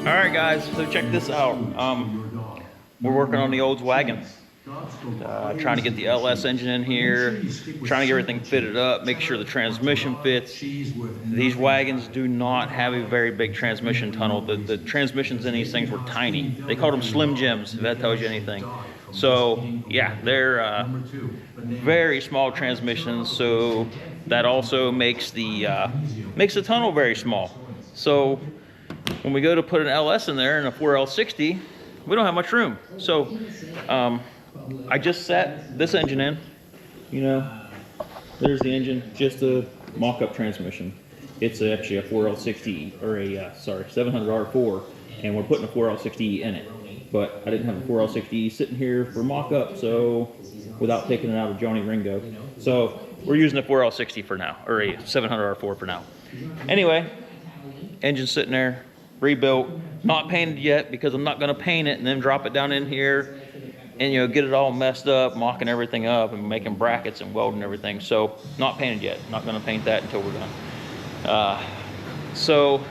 All right, guys, so check this out. We're working on the old Wagon. Trying to get the LS engine in here, trying to get everything fitted up, make sure the transmission fits. These wagons do not have a very big transmission tunnel. The transmissions in these things were tiny. They called them Slim Jims, if that tells you anything. So yeah, they're very small transmissions, so that also makes the tunnel very small. So when we go to put an LS in there and a 4L60, we don't have much room. So I just set this engine in. You know, there's the engine, just a mock-up transmission. It's actually a 4L60 or a 700R4, and we're putting a 4L60 in it. But I didn't have a 4L60 sitting here for mock-up, so without taking it out of Johnny Ringo. So we're using a 4L60 for now, or a 700R4 for now. Anyway, engine sitting there, rebuilt, not painted yet because I'm not going to paint it and then drop it down in here and, you know, get it all messed up, mocking everything up and making brackets and welding everything. So not painted yet, not going to paint that until we're done. So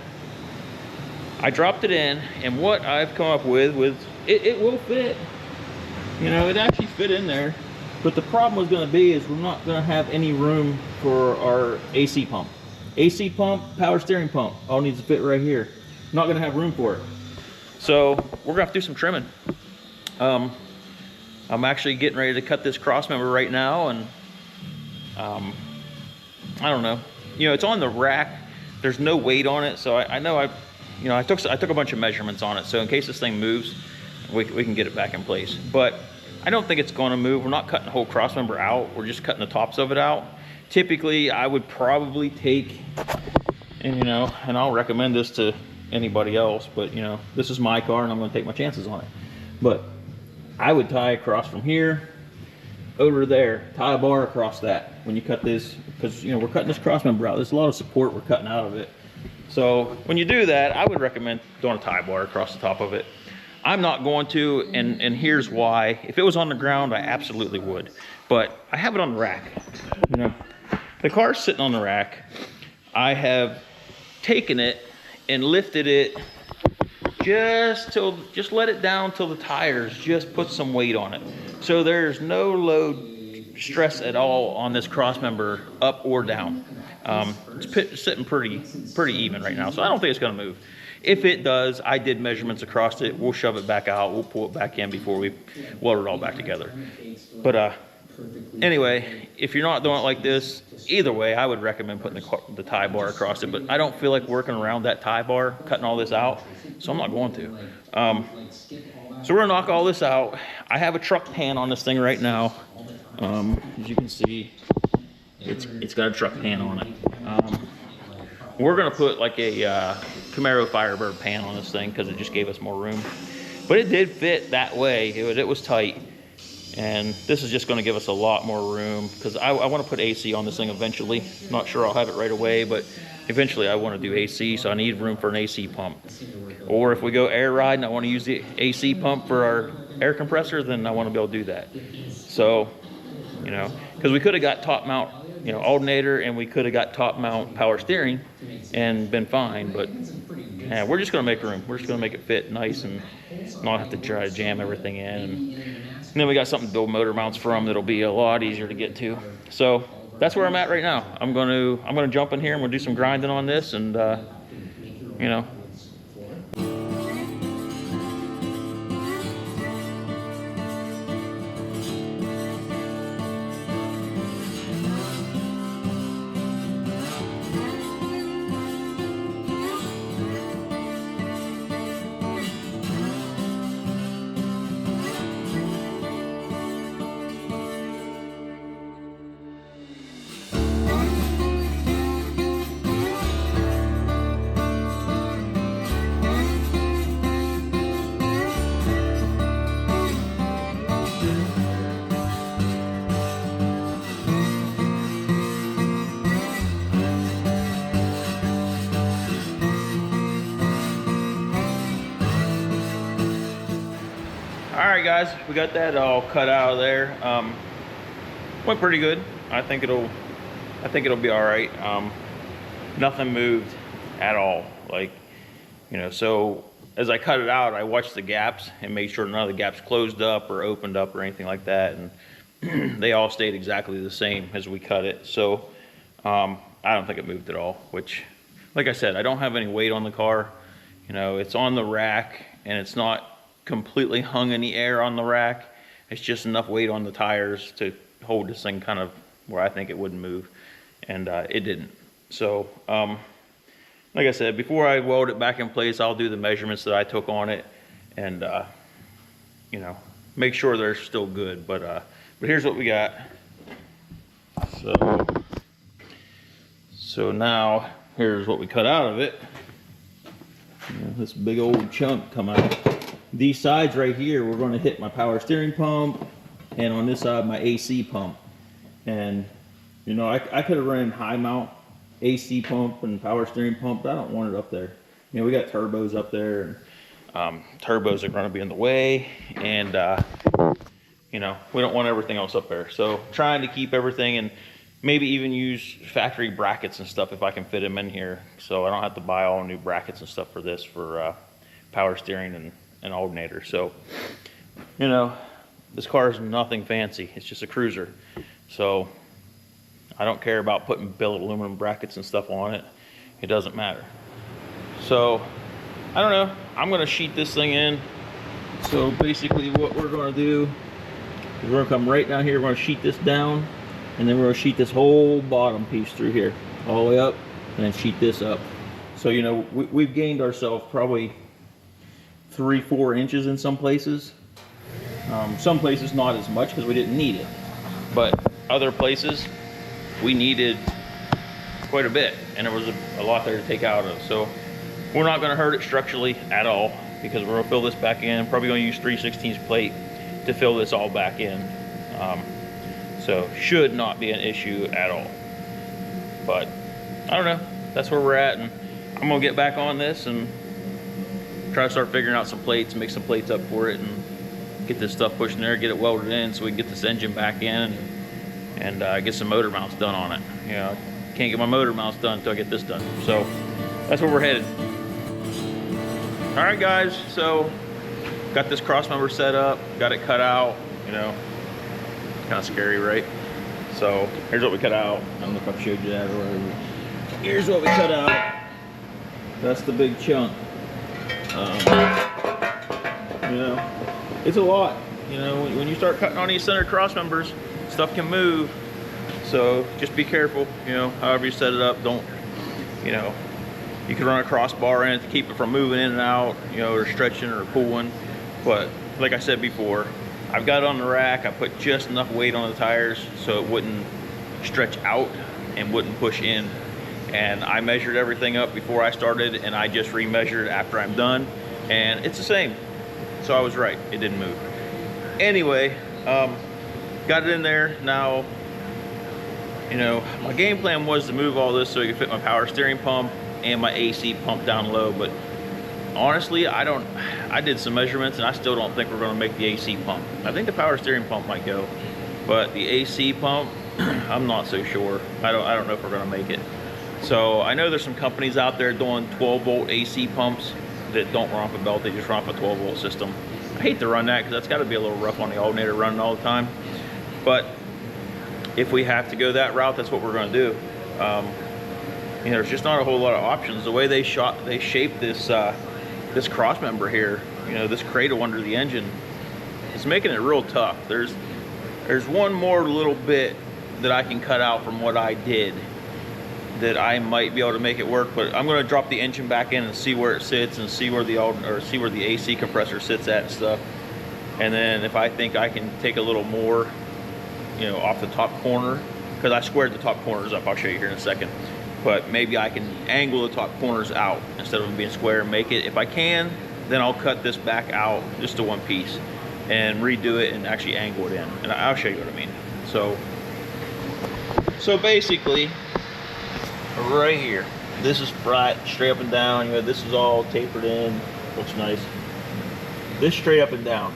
I dropped it in, and what I've come up with it will fit. You know, it actually fit in there, but the problem was going to be is we're not going to have any room for our AC pump. AC pump, power steering pump, all needs to fit right here. Not going to have room for it. So we're going to have to do some trimming. I'm actually getting ready to cut this cross member right now, and I don't know. You know, it's on the rack. There's no weight on it, so I know I took a bunch of measurements on it, so in case this thing moves, we can get it back in place. But I don't think it's going to move. We're not cutting the whole cross member out. We're just cutting the tops of it out. Typically, I would probably take, and I'll recommend this to anybody else, but this is my car and I'm going to take my chances on it. But I would tie across from here over there, tie a bar across that when you cut this, because we're cutting this cross member out. There's a lot of support we're cutting out of it. So when you do that, I would recommend doing a tie bar across the top of it. I'm not going to, and here's why. If it was on the ground, I absolutely would, but I have it on the rack. The car's sitting on the rack. I have taken it and lifted it just let it down till the tires just put some weight on it. So there's no load stress at all on this cross member up or down. It's sitting pretty even right now, so I don't think it's going to move. If it does, I did measurements across it. We'll shove it back out. We'll pull it back in before we weld it all back together. But anyway, if you're not doing it like this, either way, I would recommend putting the tie bar across it. But I don't feel like working around that tie bar, cutting all this out, so I'm not going to. So we're gonna knock all this out. I have a truck pan on this thing right now. As you can see, it's got a truck pan on it. We're gonna put like a Camaro Firebird pan on this thing because it just gave us more room. But it did fit that way. It was tight. And this is just going to give us a lot more room because I want to put AC on this thing eventually. Not sure I'll have it right away, but eventually I want to do AC, so I need room for an AC pump. Or if we go air ride and I want to use the AC pump for our air compressor, then I want to be able to do that. So, because we could have got top mount, alternator, and we could have got top mount power steering and been fine, but yeah, we're just going to make room. We're just going to make it fit nice and not have to try to jam everything in. And then we got something to build motor mounts from that'll be a lot easier to get to. So that's where I'm at right now. I'm going to jump in here and we'll do some grinding on this, and all right, guys, we got that all cut out of there. Went pretty good. I think it'll be all right. Nothing moved at all. So as I cut it out, I watched the gaps and made sure none of the gaps closed up or opened up or anything like that. And they all stayed exactly the same as we cut it. So I don't think it moved at all, which, like I said, I don't have any weight on the car. You know, it's on the rack and it's not completely hung in the air on the rack. It's just enough weight on the tires to hold this thing kind of where I think it wouldn't move. And it didn't. So, like I said, before I weld it back in place, I'll do the measurements that I took on it and, you know, make sure they're still good. But here's what we got. So now here's what we cut out of it. You know, this big old chunk come out. These sides right here, we're going to hit my power steering pump, and on this side my AC pump. And you know, I could have run high mount AC pump and power steering pump, but I don't want it up there. You know, we got turbos up there, and turbos are going to be in the way, and you know, we don't want everything else up there. So trying to keep everything, and maybe even use factory brackets and stuff if I can fit them in here, so I don't have to buy all new brackets and stuff for this, for power steering and alternator. So, you know, this car is nothing fancy. It's just a cruiser. So I don't care about putting billet aluminum brackets and stuff on it. It doesn't matter. So I don't know. I'm going to sheet this thing in. So basically what we're going to do is we're going to come right down here. We're going to sheet this down, and then we're going to sheet this whole bottom piece through here all the way up, and then sheet this up. So, you know, we've gained ourselves probably 3-4 inches in some places. Some places not as much because we didn't need it, but other places we needed quite a bit, and there was a lot there to take out of. So we're not going to hurt it structurally at all, because we're going to fill this back in. Probably going to use 3/16 plate to fill this all back in. So should not be an issue at all. But I don't know, that's where we're at, and I'm going to get back on this and try to start figuring out some plates, make some plates up for it, and get this stuff pushed in there, get it welded in so we can get this engine back in, and get some motor mounts done on it. You know, can't get my motor mounts done until I get this done. So that's where we're headed. All right, guys, so got this cross member set up, got it cut out. You know, kind of scary, right? So here's what we cut out. I don't know if I've showed you that or whatever. Here's what we cut out. That's the big chunk. You know, it's a lot. You know, when you start cutting on these center cross members, stuff can move. So just be careful. You know, however you set it up, don't, you know, you can run a crossbar in it to keep it from moving in and out, you know, or stretching or pulling. But like I said before, I've got it on the rack. I put just enough weight on the tires so it wouldn't stretch out and wouldn't push in. And I measured everything up before I started, and I just remeasured after I'm done, and it's the same. So I was right, it didn't move. Anyway, got it in there. Now, you know, my game plan was to move all this so it could fit my power steering pump and my AC pump down low, but honestly, I did some measurements and I still don't think we're gonna make the AC pump. I think the power steering pump might go, but the AC pump, I'm not so sure. I don't know if we're gonna make it. So I know there's some companies out there doing 12-volt AC pumps that don't run off a belt, they just run off a 12-volt system. I hate to run that because that's gotta be a little rough on the alternator running all the time. But if we have to go that route, that's what we're gonna do. You know, there's just not a whole lot of options. The way they shaped this this cross member here, you know, this cradle under the engine, it's making it real tough. There's one more little bit that I can cut out from what I did that I might be able to make it work, but I'm going to drop the engine back in and see where it sits and see where the AC compressor sits at and stuff. And then if I think I can take a little more, you know, off the top corner, because I squared the top corners up, I'll show you here in a second. But maybe I can angle the top corners out instead of them being square and make it. If I can, then I'll cut this back out just to one piece and redo it and actually angle it in. And I'll show you what I mean. So basically, right here, this is flat, straight up and down. You know, this is all tapered in, looks nice. This straight up and down.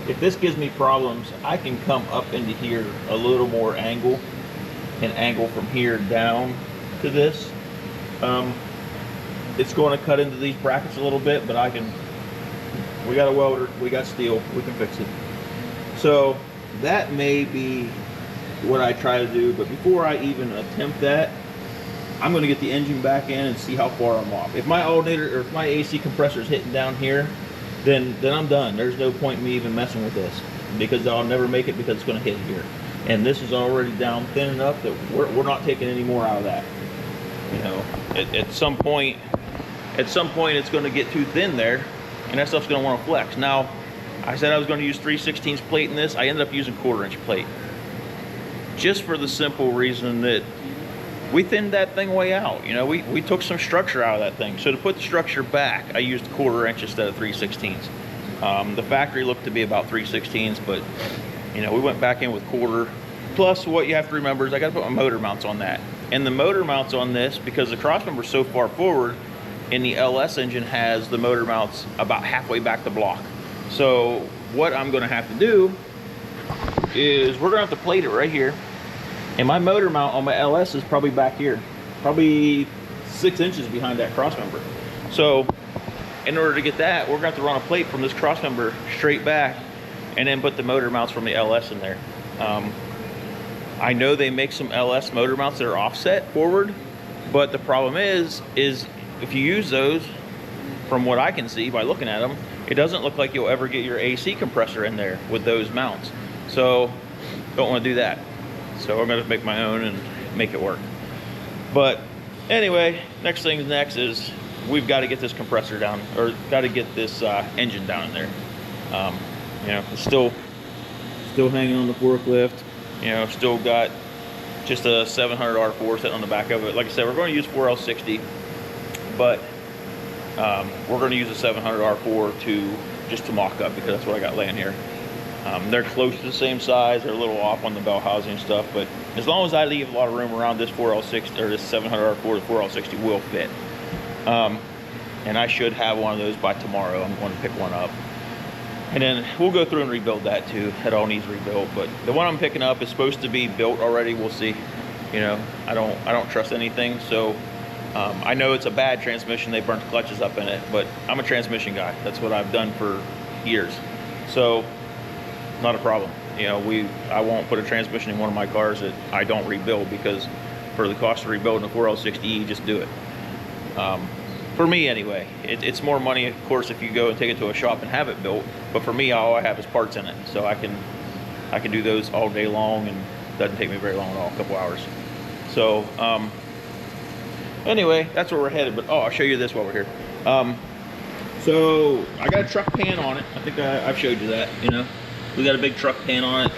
If this gives me problems, I can come up into here a little more angle and angle from here down to this. It's going to cut into these brackets a little bit, but I can We got a welder, we got steel, we can fix it. So that may be what I try to do, but before I even attempt that, I'm going to get the engine back in and see how far I'm off. If my alternator or if my AC compressor is hitting down here, then I'm done. There's no point in me even messing with this, because I'll never make it, because it's going to hit here. And this is already down thin enough that we're not taking any more out of that. You know, at some point it's going to get too thin there, and that stuff's going to want to flex. Now, I said I was going to use 3/16 plate in this. I ended up using 1/4 inch plate, just for the simple reason that we thinned that thing way out. You know, we took some structure out of that thing. So to put the structure back, I used 1/4 inch instead of 3/16. The factory looked to be about 3/16, but you know, we went back in with 1/4. Plus, what you have to remember is I got to put my motor mounts on that. And the motor mounts on this, because the crossmember is so far forward, and the LS engine has the motor mounts about halfway back the block. So what I'm going to have to do is we're going to have to plate it right here. And my motor mount on my LS is probably back here, probably 6 inches behind that crossmember. So in order to get that, we're going to have to run a plate from this crossmember straight back, and then put the motor mounts from the LS in there. I know they make some LS motor mounts that are offset forward, but the problem is if you use those, from what I can see by looking at them, it doesn't look like you'll ever get your AC compressor in there with those mounts. So don't want to do that. So I'm going to make my own and make it work. But anyway, next thing next is we've got to get this compressor down, or got to get this engine down in there. You know, it's still hanging on the forklift. You know, still got just a 700 R4 sitting on the back of it. Like I said, we're going to use 4L60, but we're going to use a 700 R4 just to mock up, because that's what I got laying here. They're close to the same size. They're a little off on the bell housing and stuff, but as long as I leave a lot of room around, this 4L60 or this 700 R4, the 4L60 will fit. And I should have one of those by tomorrow. I'm going to pick one up. And then we'll go through and rebuild that too. It all needs rebuilt, but the one I'm picking up is supposed to be built already. We'll see. You know, I don't trust anything. So I know it's a bad transmission. They burnt clutches up in it, but I'm a transmission guy. That's what I've done for years. So not a problem. You know, I won't put a transmission in one of my cars that I don't rebuild, because for the cost of rebuilding a 4L60E, just do it. For me anyway, it's more money, of course, if you go and take it to a shop and have it built. But for me, all I have is parts in it, so I can do those all day long, and it doesn't take me very long at all, a couple hours. So anyway, that's where we're headed. But I'll show you this while we're here. So I got a truck pan on it. I think I've showed you that. You know, we got a big truck pan on it.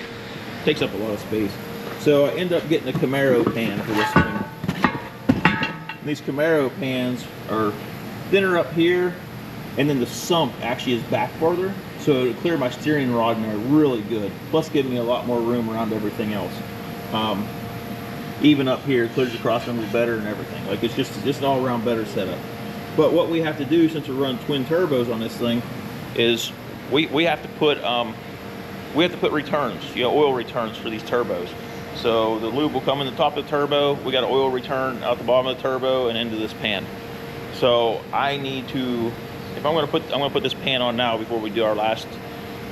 Takes up a lot of space. So I end up getting a Camaro pan for this thing. And these Camaro pans are thinner up here, and then the sump actually is back farther, so it'll clear my steering rod in there really good, plus give me a lot more room around everything else. Even up here, it clears the crossmember better and everything. Like, it's just an all-around better setup. But what we have to do, since we're running twin turbos on this thing, is we have to put returns, you know, oil returns for these turbos. So the lube will come in the top of the turbo. We got an oil return out the bottom of the turbo and into this pan. So I need to, if I'm going to put this pan on now before we do our last,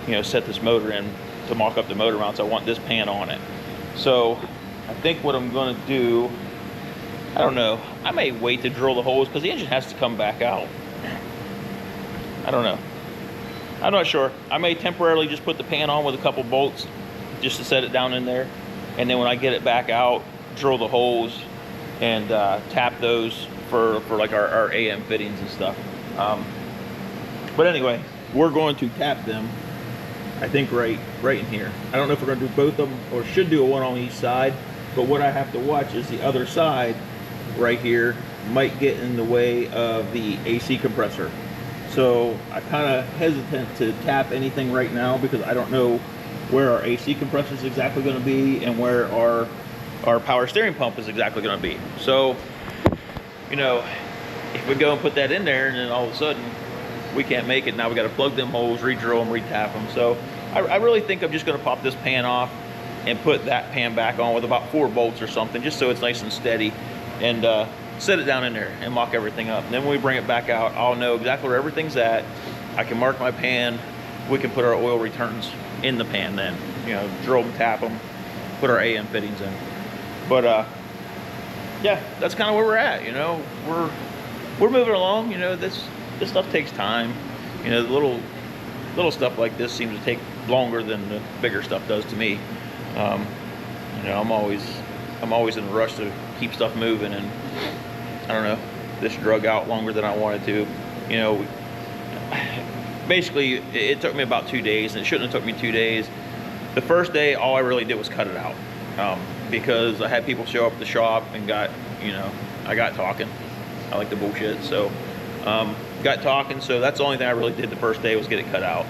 you know, set this motor in to mock up the motor mounts. I want this pan on it. So I think what I'm going to do, I don't know, I may wait to drill the holes, because the engine has to come back out. I don't know. I'm not sure. I may temporarily just put the pan on with a couple bolts just to set it down in there. And then when I get it back out, drill the holes and tap those for like our AM fittings and stuff. But anyway, we're going to tap them, I think right in here. I don't know if we're going to do both of them or should do a one on each side, but what I have to watch is the other side right here might get in the way of the AC compressor. So I kind of hesitant to tap anything right now, because I don't know where our AC compressor is exactly going to be and where our power steering pump is exactly going to be. So, you know, if we go and put that in there and then all of a sudden we can't make it, now we got to plug them holes, re-drill them, re-tap them. So I really think I'm just going to pop this pan off and put that pan back on with about 4 bolts or something, just so it's nice and steady, and set it down in there and mock everything up. And then when we bring it back out, I'll know exactly where everything's at, I can mark my pan. We can put our oil returns in the pan then. You know, drill them, tap them, put our AM fittings in. But yeah, that's kind of where we're at. You know, we're moving along. You know, this stuff takes time. You know, the little stuff like this seems to take longer than the bigger stuff does to me. You know, I'm always in a rush to keep stuff moving, and I don't know, this drug out longer than I wanted to. You know, basically it took me about 2 days, and it shouldn't have took me 2 days. The first day, all I really did was cut it out, because I had people show up at the shop and I got talking. I like the bullshit, so got talking. So that's the only thing I really did the first day was get it cut out.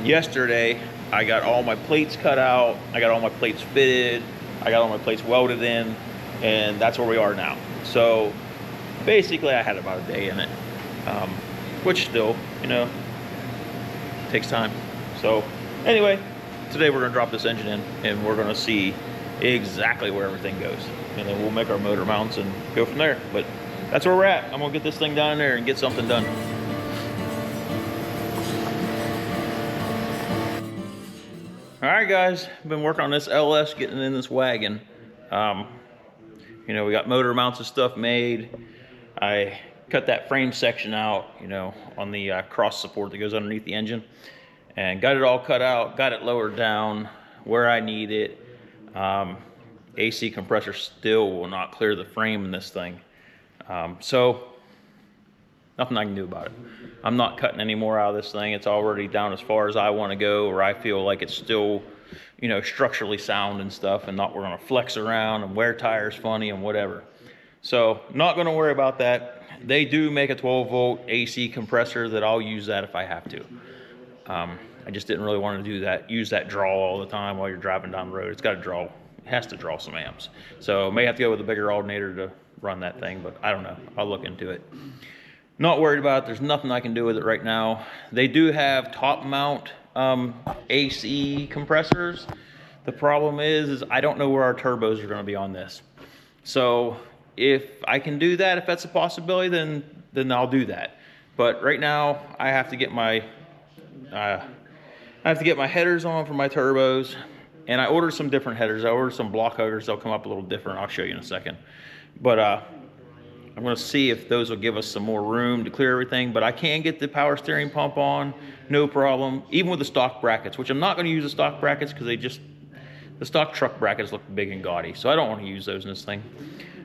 Yesterday, I got all my plates cut out. I got all my plates fitted. I got all my plates welded in, and that's where we are now. So basically, I had about a day in it, which still, you know, takes time. So anyway, today we're gonna drop this engine in, and we're gonna see exactly where everything goes, and then we'll make our motor mounts and go from there. But that's where we're at. I'm gonna get this thing down in there and get something done. All right, guys, I've been working on this LS, getting in this wagon. You know, we got motor mounts and stuff made. I cut that frame section out, you know, on the cross support that goes underneath the engine, and got it all cut out, got it lowered down where I need it. AC compressor still will not clear the frame in this thing. So nothing I can do about it. I'm not cutting any more out of this thing. It's already down as far as I want to go, or I feel like it's still, you know, structurally sound and stuff, and not we're gonna flex around and wear tires funny and whatever. So not gonna worry about that. They do make a 12-volt AC compressor that I'll use that if I have to. I just didn't really want to do that, use that draw all the time while you're driving down the road. It's got to draw, it has to draw some amps. So may have to go with a bigger alternator to run that thing, but I don't know. I'll look into it. Not worried about it. There's nothing I can do with it right now. They do have top mount AC compressors. The problem is I don't know where our turbos are going to be on this. So if I can do that, if that's a possibility, then I'll do that. But right now I have to get my headers on for my turbos, and I ordered some different headers. I ordered some block huggers. They'll come up a little different. I'll show you in a second. But I'm going to see if those will give us some more room to clear everything. But I can get the power steering pump on, no problem, even with the stock brackets, which I'm not going to use the stock brackets because the stock truck brackets look big and gaudy. So I don't want to use those in this thing.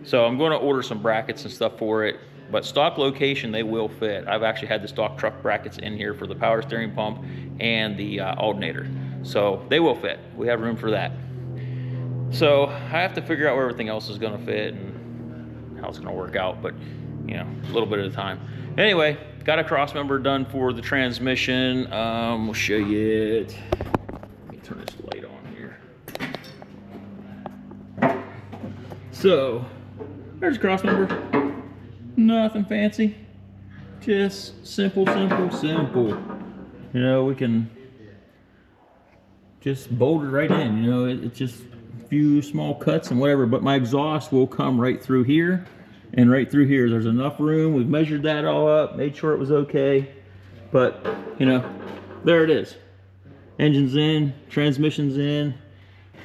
So I'm going to order some brackets and stuff for it. But stock location, they will fit. I've actually had the stock truck brackets in here for the power steering pump and the alternator. So they will fit. We have room for that. So I have to figure out where everything else is going to fit and how it's going to work out. But, you know, a little bit at a time. Anyway, got a cross member done for the transmission. We'll show you it. Let me turn this light on here. So there's a cross member. Nothing fancy, just simple. You know, we can just bolt it right in. You know, it's just a few small cuts and whatever, but my exhaust will come right through here and right through here. There's enough room. We've measured that all up, made sure it was okay, but you know, there it is. Engine's in, transmission's in,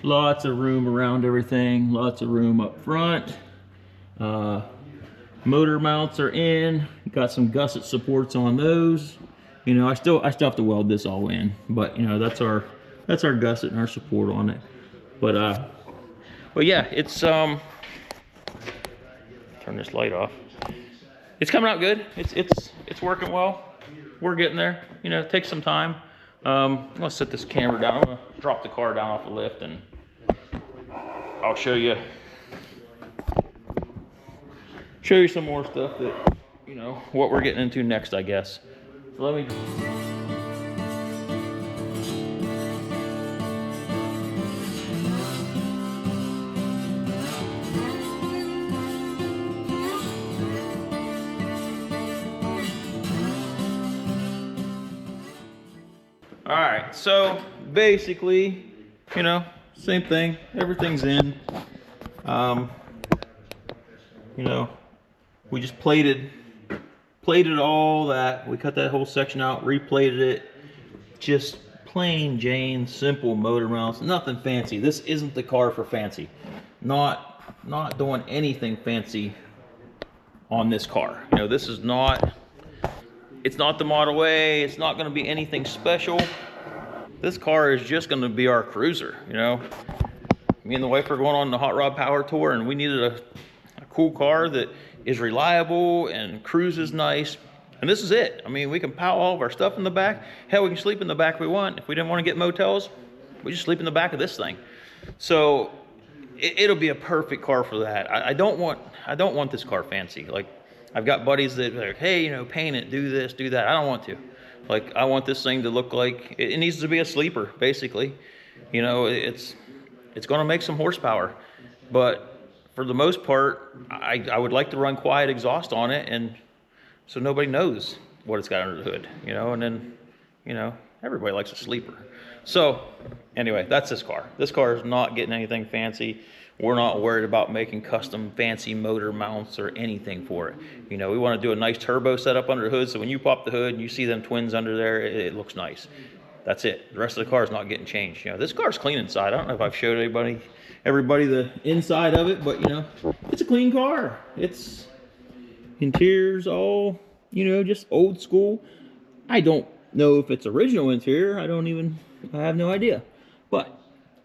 lots of room around everything, lots of room up front. Motor mounts are in, got some gusset supports on those. You know, I still have to weld this all in, but you know, that's our gusset and our support on it. But yeah, it's turn this light off. It's coming out good. It's working well. We're getting there. You know, it takes some time. I'm gonna set this camera down. I'm gonna drop the car down off the lift and I'll show you some more stuff that, you know, what we're getting into next, I guess. So let me. All right, so basically, you know, same thing. Everything's in. You know, we just plated plated all that. We cut that whole section out, replated it. Just plain Jane, simple motor mounts, nothing fancy. This isn't the car for fancy. Not doing anything fancy on this car. You know, this is not, it's not the Model A, it's not gonna be anything special. This car is just gonna be our cruiser, you know. Me and the wife are going on the Hot Rod Power Tour, and we needed a cool car that is reliable and cruises nice. And this is it. I mean, we can pile all of our stuff in the back. Hell, we can sleep in the back if we want. If we didn't want to get motels, we just sleep in the back of this thing. So it'll be a perfect car for that. I don't want this car fancy. Like, I've got buddies that are like, hey, you know, paint it, do this, do that. I don't want to. Like, I want this thing to look like, it needs to be a sleeper, basically. You know, it's going to make some horsepower. But for the most part, I would like to run quiet exhaust on it, and so nobody knows what it's got under the hood, you know, and then, you know, everybody likes a sleeper. So anyway, that's this car. This car is not getting anything fancy. We're not worried about making custom fancy motor mounts or anything for it. You know, we want to do a nice turbo setup under the hood, so when you pop the hood and you see them twins under there, it looks nice. That's it. The rest of the car is not getting changed. You know, this car's clean inside. I don't know if I've showed everybody the inside of it, but you know, it's a clean car. It's interior's all, you know, just old school. I don't know if it's original interior. I have no idea. But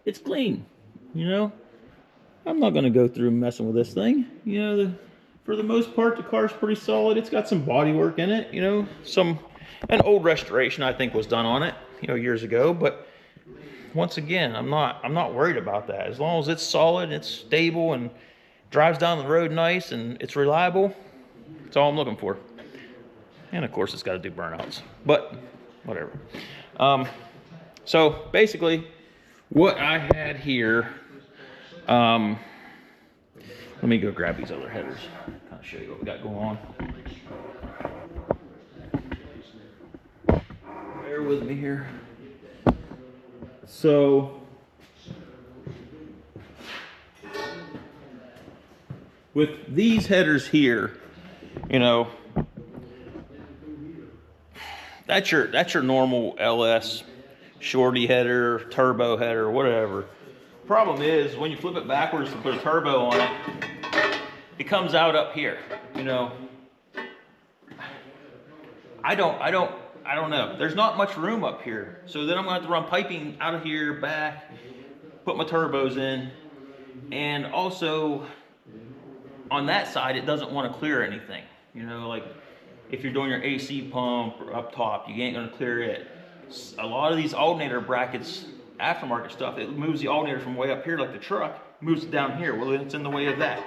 it's clean, you know. I'm not gonna go through messing with this thing. You know, for the most part, the car's pretty solid. It's got some body work in it, you know, an old restoration I think was done on it, you know, years ago. But once again, I'm not worried about that. As long as it's solid, it's stable, and drives down the road nice, and it's reliable, that's all I'm looking for. And of course, it's got to do burnouts, but whatever. So basically, what I had here, let me go grab these other headers, kind of show you what we got going on. Bear with me here. So, with these headers here, you know, that's your normal LS shorty header, turbo header, whatever. Problem is, when you flip it backwards to put a turbo on it, it comes out up here. You know, I don't know. There's not much room up here. So then I'm gonna have to run piping out of here back, put my turbos in, and also on that side, it doesn't want to clear anything. You know, like if you're doing your AC pump or up top, you ain't gonna clear it. A lot of these alternator brackets, aftermarket stuff, it moves the alternator from way up here like the truck, moves it down here. Well, it's in the way of that.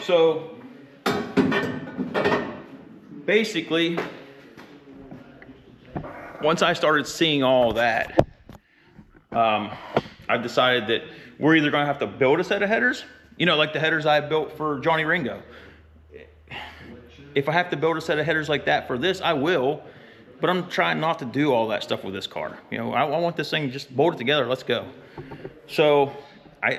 So basically, once I started seeing all that, I've decided that we're either going to have to build a set of headers, you know, like the headers I built for Johnny Ringo. If I have to build a set of headers like that for this, I will, but I'm trying not to do all that stuff with this car. You know, I want this thing just bolted together, let's go. So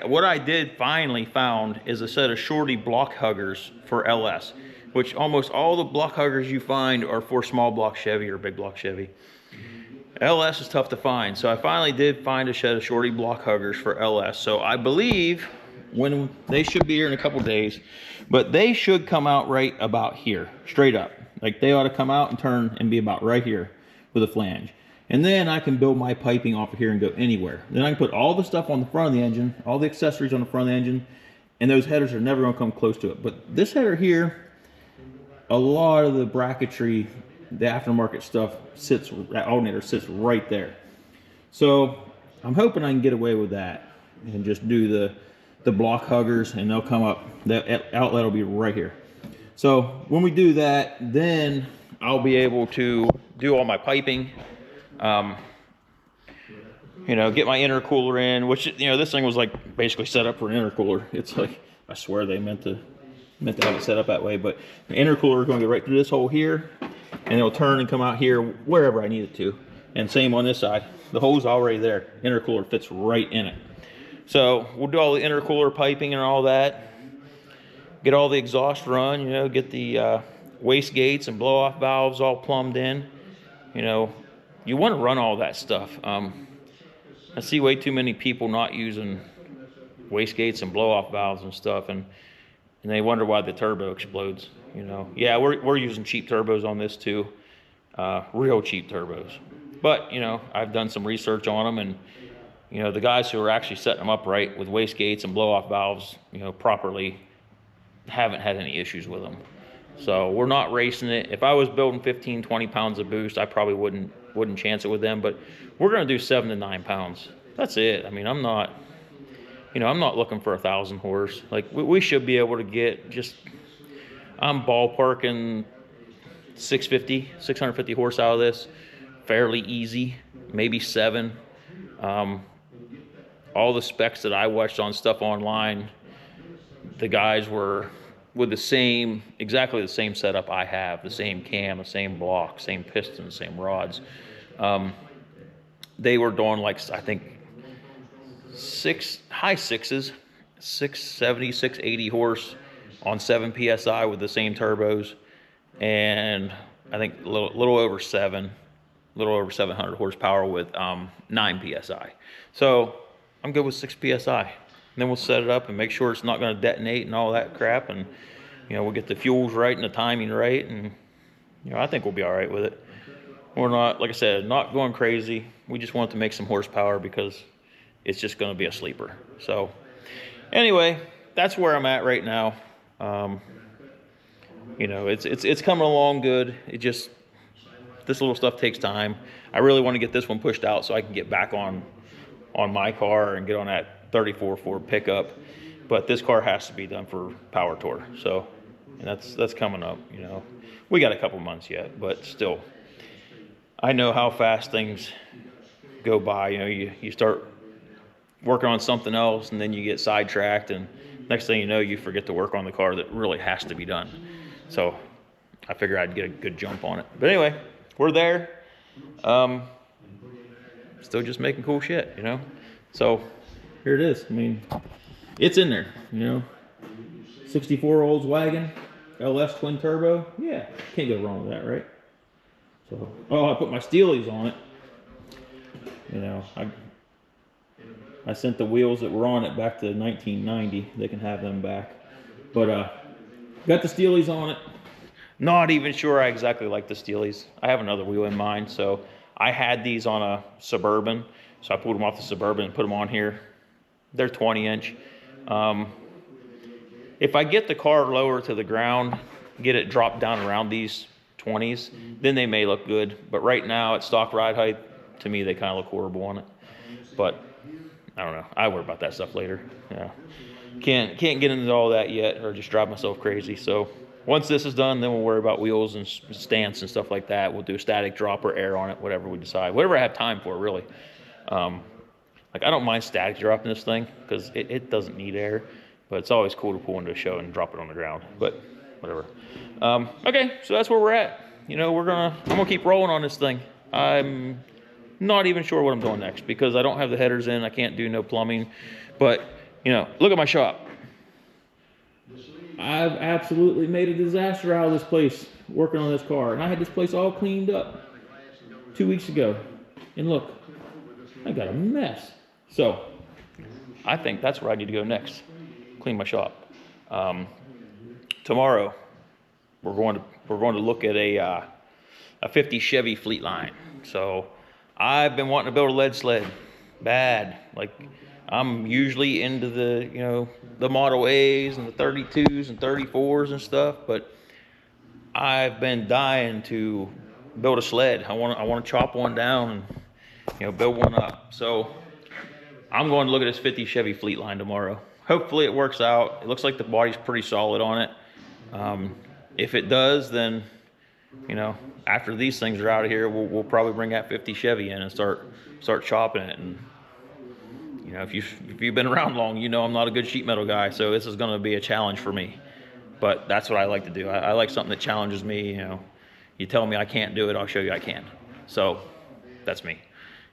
what I did finally found is a set of shorty block huggers for LS, which almost all the block huggers you find are for small block Chevy or big block Chevy. LS is tough to find, so I finally did find a set of shorty block huggers for LS. So I believe when they should be here in a couple days, but they should come out right about here, straight up. Like they ought to come out and turn and be about right here with a flange. And then I can build my piping off of here and go anywhere. Then I can put all the stuff on the front of the engine, all the accessories on the front of the engine, and those headers are never gonna come close to it. But this header here, a lot of the bracketry, the aftermarket stuff that alternator sits right there. So I'm hoping I can get away with that and just do the block huggers, and they'll come up, the outlet will be right here. So when we do that, then I'll be able to do all my piping, you know, get my intercooler in, which, you know, this thing was like basically set up for an intercooler. It's like, I swear they meant to have it set up that way, but the intercooler is going to go right through this hole here, and it'll turn and come out here wherever I need it to. And same on this side, the hole's already there. Intercooler fits right in it. So we'll do all the intercooler piping and all that, get all the exhaust run, you know, get the waste gates and blow off valves all plumbed in. You know, you want to run all that stuff. I see way too many people not using waste gates and blow off valves and stuff, and they wonder why the turbo explodes. You know, yeah, we're using cheap turbos on this too, real cheap turbos. But you know, I've done some research on them, and you know, the guys who are actually setting them up right with waste gates and blow off valves, you know, properly, haven't had any issues with them. So we're not racing it. If I was building 15, 20 pounds of boost, I probably wouldn't chance it with them. But we're going to do 7 to 9 pounds. That's it. I mean, I'm not looking for 1,000 horse. Like we should be able to get just. I'm ballparking 650 horse out of this, fairly easy, maybe 7. All the specs that I watched on stuff online, the guys were with exactly the same setup I have, the same cam, the same block, same pistons, same rods. They were doing like, I think, high sixes, 670, 680 horse on 7 PSI with the same turbos, and I think a little over 700 horsepower with 9 PSI. So I'm good with 6 PSI. And then we'll set it up and make sure it's not going to detonate and all that crap, and you know, we'll get the fuels right and the timing right, and you know, I think we'll be all right with it. We're not, like I said, not going crazy. We just want to make some horsepower because it's just going to be a sleeper. So anyway, that's where I'm at right now. You know, it's coming along good. This little stuff takes time. I really want to get this one pushed out so I can get back on my car and get on that 34 Ford pickup. But this car has to be done for Power Tour. So, and that's coming up. You know, we got a couple months yet, but still, I know how fast things go by. You know, you start working on something else, and then you get sidetracked, and next thing you know, you forget to work on the car that really has to be done. So I figure I'd get a good jump on it. But anyway, we're there. Still just making cool shit, you know? So here it is. I mean, it's in there, you know? 64 Olds Wagon, LS twin turbo. Yeah, can't go wrong with that, right? So, oh, I put my Steelies on it. You know, I sent the wheels that were on it back to 1990. They can have them back. But got the Steelies on it. Not even sure I exactly like the Steelies. I have another wheel in mind. So I had these on a Suburban. So I pulled them off the Suburban and put them on here. They're 20-inch. If I get the car lower to the ground, get it dropped down around these 20s, then they may look good. But right now at stock ride height, to me, they kind of look horrible on it. But I don't know. I worry about that stuff later. Yeah, can't get into all that yet, or just drive myself crazy. So once this is done, then we'll worry about wheels and stance and stuff like that. We'll do a static drop or air on it, whatever we decide, whatever I have time for, really. Like I don't mind static dropping this thing because it doesn't need air, but it's always cool to pull into a show and drop it on the ground. But whatever. Okay, so that's where we're at. You know, I'm gonna keep rolling on this thing. I'm not even sure what I'm doing next because I don't have the headers in. I can't do no plumbing. But, you know, look at my shop. I've absolutely made a disaster out of this place working on this car. And I had this place all cleaned up 2 weeks ago. And look, I got a mess. So I think that's where I need to go next. Clean my shop. Tomorrow, we're going to look at a 50 Chevy Fleetline. So I've been wanting to build a lead sled bad. Like I'm usually into the, you know, the Model A's and the 32s and 34s and stuff, but I've been dying to build a sled. I want to chop one down and, you know, build one up. So I'm going to look at this 50 Chevy Fleetline tomorrow. Hopefully it works out. It looks like the body's pretty solid on it. If it does, then, you know, after these things are out of here, we'll probably bring that 50 Chevy in and start chopping it. And you know, if you've been around long, you know I'm not a good sheet metal guy, so this is going to be a challenge for me. But that's what I like to do. I like something that challenges me. You know, you tell me I can't do it, I'll show you I can. So that's me.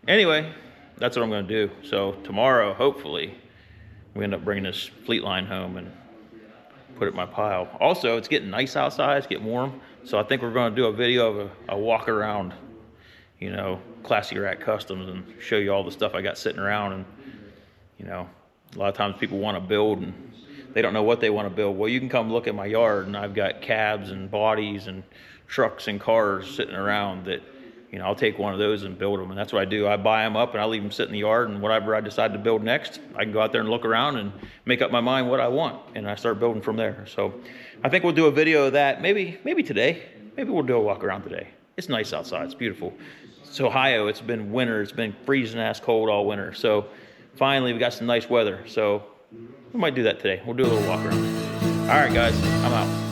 Anyway, that's what I'm going to do. So tomorrow, hopefully, we end up bringing this Fleetline home and put it in my pile. Also, it's getting nice outside, it's getting warm. So I think we're gonna do a video of a walk around, you know, Classy Rat Customs and show you all the stuff I got sitting around. And, you know, a lot of times people wanna build and they don't know what they wanna build. Well, you can come look at my yard and I've got cabs and bodies and trucks and cars sitting around that, you know, I'll take one of those and build them. And that's what I do. I buy them up and I leave them sit in the yard, and whatever I decide to build next, I can go out there and look around and make up my mind what I want. And I start building from there. So I think we'll do a video of that maybe today. Maybe we'll do a walk around today. It's nice outside. It's beautiful. It's Ohio. It's been winter. It's been freezing ass cold all winter. So finally we got some nice weather. So we might do that today. We'll do a little walk around. All right, guys, I'm out.